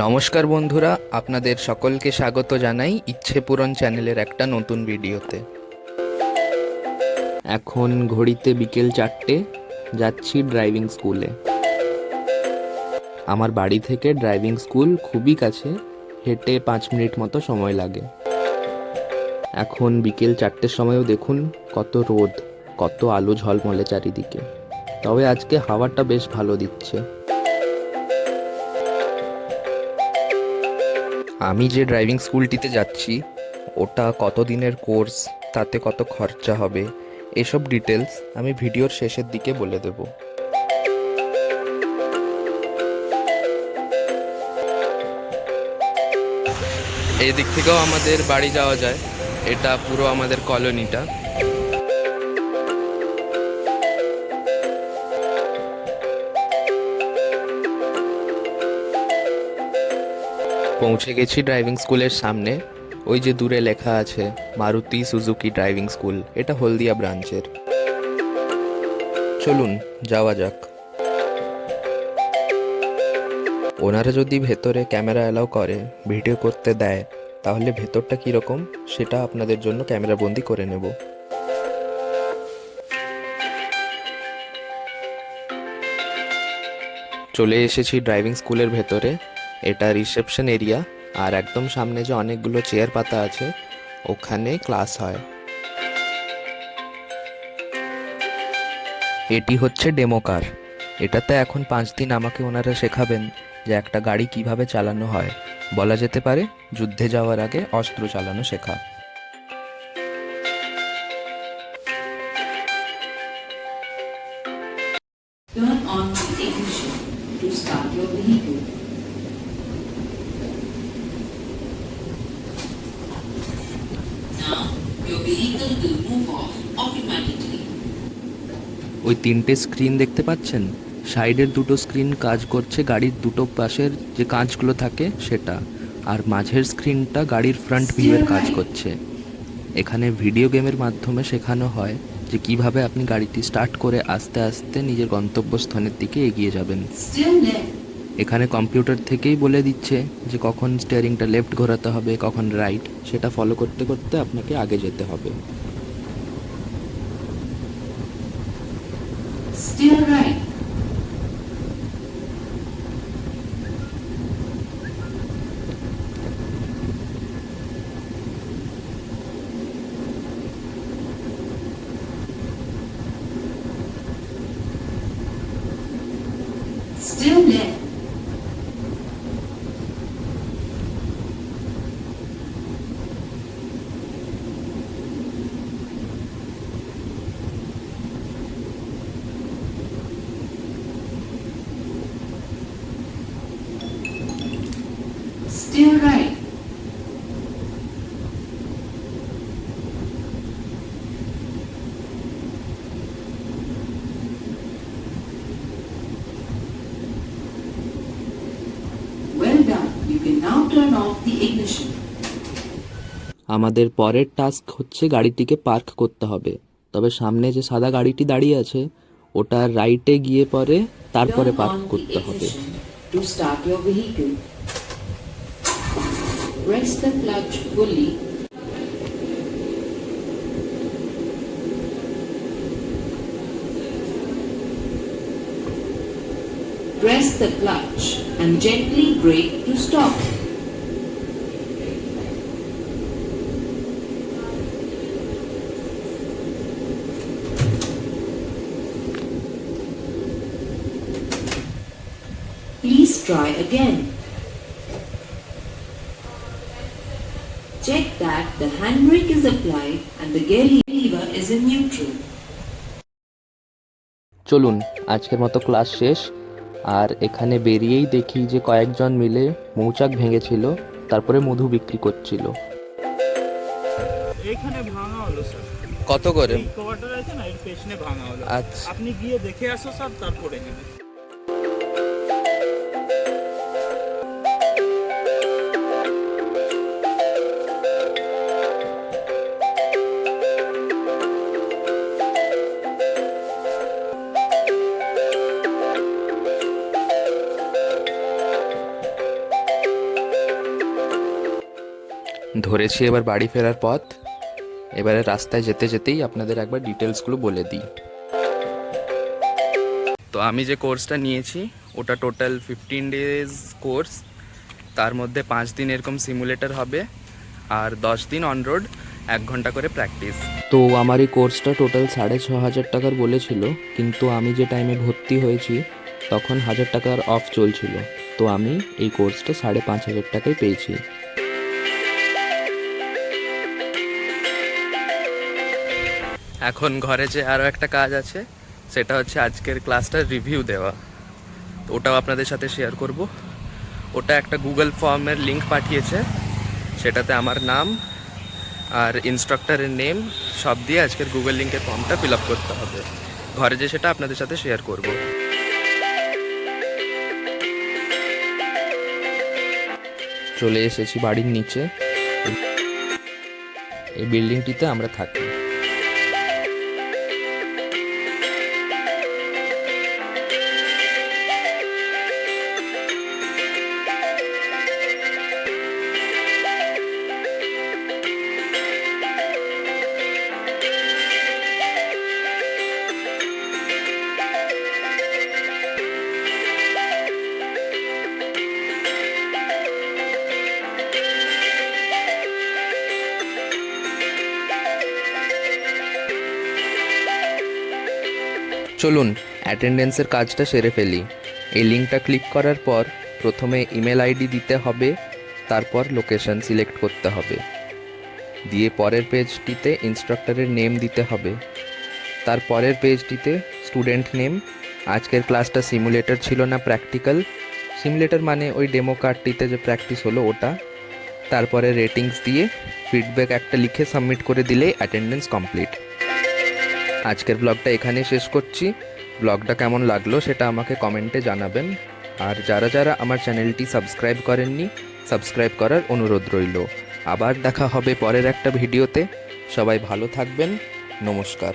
নমস্কার বন্ধুরা, আপনাদের সকলকে স্বাগত জানাই ইচ্ছে পূরণ চ্যানেলের একটা নতুন ভিডিওতে। এখন ঘড়িতে বিকেল 4টে, যাচ্ছি ড্রাইভিং স্কুলে। আমার বাড়ি থেকে ড্রাইভিং স্কুল খুবই কাছে, হেঁটে 5 মিনিট মতো সময় লাগে। এখন বিকেল 4টের সময়ও দেখুন কত রোদ, কত আলো ঝলমলে চারিদিকে। তবে আজকে হাওয়াটা বেশ ভালো দিচ্ছে। আমি যে ড্রাইভিং স্কুলটিতে যাচ্ছি ওটা কত দিনের কোর্স, তাতে কত খরচা হবে, এসব ডিটেলস আমি ভিডিওর শেষের দিকে বলে দেব। এই দিক থেকেও আমাদের বাড়ি যাওয়া যায়, এটা পুরো আমাদের কলোনিটা। পৌঁছে গেছি ড্রাইভিং স্কুলের সামনে। ওই যে দূরে লেখা আছে মারুতি সুজুকি ড্রাইভিং স্কুল, এটা হলদিয়া ব্রাঞ্চের। চলুন যাওয়া যাক। ওনারা যদি ভেতরে ক্যামেরা অ্যালাউ করে, ভিডিও করতে দেয়, তাহলে ভেতরটা কীরকম সেটা আপনাদের জন্য ক্যামেরা বন্দি করে নেব। চলে এসেছি ড্রাইভিং স্কুলের ভেতরে। এটা রিসেপশন এরিয়া, আর একদম সামনে যে অনেকগুলো চেয়ার পাতা আছে ওখানে ক্লাস হয়। এটি হচ্ছে ডেমো কার। এটাতে এখন 5 দিন আমাকে ওনারা শেখাবেন যে একটা গাড়ি কিভাবে চালানো হয়। বলা যেতে পারে যুদ্ধে যাওয়ার আগে অস্ত্র চালানো শেখা। Turn on the ignition to start your vehicle. Now, your vehicle will move off automatically. ওই 3টে স্ক্রিন দেখতে পাচ্ছেন, সাইডের 2টো স্ক্রিন কাজ করছে গাড়ির দুটো পাশের যে কাঁচগুলো থাকে সেটা, আর মাঝের স্ক্রিনটা গাড়ির ফ্রন্ট ভিউয়ের কাজ করছে। এখানে ভিডিও গেমের মাধ্যমে শেখানো হয় যে কিভাবে আপনি গাড়িটি স্টার্ট করে আস্তে আস্তে নিজের গন্তব্যস্থানের দিকে এগিয়ে যাবেন। এখানে কম্পিউটার থেকেই বলে দিচ্ছে যে কখন স্টিয়ারিংটা লেফট ঘোরাতে হবে, কখন রাইট, সেটা ফলো করতে করতে আপনাকে আগে যেতে হবে। Steer right. Steer left. Steer right. Well done. You can now turn off the ignition. আমাদের পরের টাস্ক হচ্ছে গাড়িটিকে পার্ক করতে হবে। তবে সামনে যে সাদা গাড়িটি দাঁড়িয়ে আছে ওটা রাইটে গিয়ে পরে তারপরে Turn পার্ক on the করতে হবে। ignition to start your vehicle. Press the clutch fully. Press the clutch and gently brake to stop. Please try again. Check that the handbrake is applied and the gear lever is in neutral. চলুন আজকের মতো class শেষ। আর এখানে বেরিয়েই দেখি যে কয়েকজন মিলে মৌচাক ভেঙেছিল, তারপরে মধু বিক্রি করছিল। এইখানে ভাঙা হলো স্যার। কত করে? এই কভারটা আছে না, এর পেছনে ভাঙা হলো। আচ্ছা, আপনি গিয়ে দেখে আসো স্যার, তারপরে নেবেন। ধরেছি এবার বাড়ি ফেরার পথ। এবারে রাস্তায় যেতে যেতেই আপনাদের একবার ডিটেলসগুলো বলে দিই। তো আমি যে কোর্সটা নিয়েছি ওটা টোটাল 15 ডেজ কোর্স। তার মধ্যে 5 দিন এরকম সিমুলেটর হবে আর 10 দিন অন রোড, 1 ঘন্টা করে প্র্যাকটিস। তো আমার এই কোর্সটা টোটাল 6,500 টাকার বলেছিল, কিন্তু আমি যে টাইমে ভর্তি হয়েছি তখন 1,000 টাকার অফ চলছিল। তো আমি এই কোর্সটা 5,500 টাকায় পেয়েছি। এখন ঘরে যে আরও একটা কাজ আছে, সেটা হচ্ছে আজকের ক্লাসটার রিভিউ দেওয়া। তো ওটাও আপনাদের সাথে শেয়ার করব। ওটা একটা গুগল ফর্মের লিঙ্ক পাঠিয়েছে, সেটাতে আমার নাম আর ইনস্ট্রাক্টরের নেম সব দিয়ে আজকের গুগল লিঙ্কের ফর্মটা ফিল আপ করতে হবে। ঘরে যে সেটা আপনাদের সাথে শেয়ার করব। চলে এসেছি বাড়ির নিচে। এই বিল্ডিংটিতে আমরা থাকি। চলুন অ্যাটেন্ডেন্সের কাজটা সেরে ফেলি। এই লিঙ্কটা ক্লিক করার পর প্রথমে ইমেল আইডি দিতে হবে, তারপর লোকেশন সিলেক্ট করতে হবে, দিয়ে পরের পেজটিতে ইনস্ট্রাক্টরের নেম দিতে হবে, তারপরের পেজটিতে স্টুডেন্ট নেম। আজকের ক্লাসটা সিমুলেটর ছিল না, প্র্যাকটিক্যাল। সিমুলেটর মানে ওই ডেমো কার্ডটিতে যে প্র্যাকটিস হলো ওটা। তারপরে রেটিংস দিয়ে ফিডব্যাক একটা লিখে সাবমিট করে দিলেই অ্যাটেন্ডেন্স কমপ্লিট। আজকের ব্লগটা এখানেই শেষ করছি। ব্লগটা কেমন লাগলো সেটা আমাকে কমেন্টে জানাবেন। আর যারা যারা আমার চ্যানেলটি সাবস্ক্রাইব করেননি, সাবস্ক্রাইব করার অনুরোধ রইল। আবার দেখা হবে পরের একটা ভিডিওতে। সবাই ভালো থাকবেন। নমস্কার।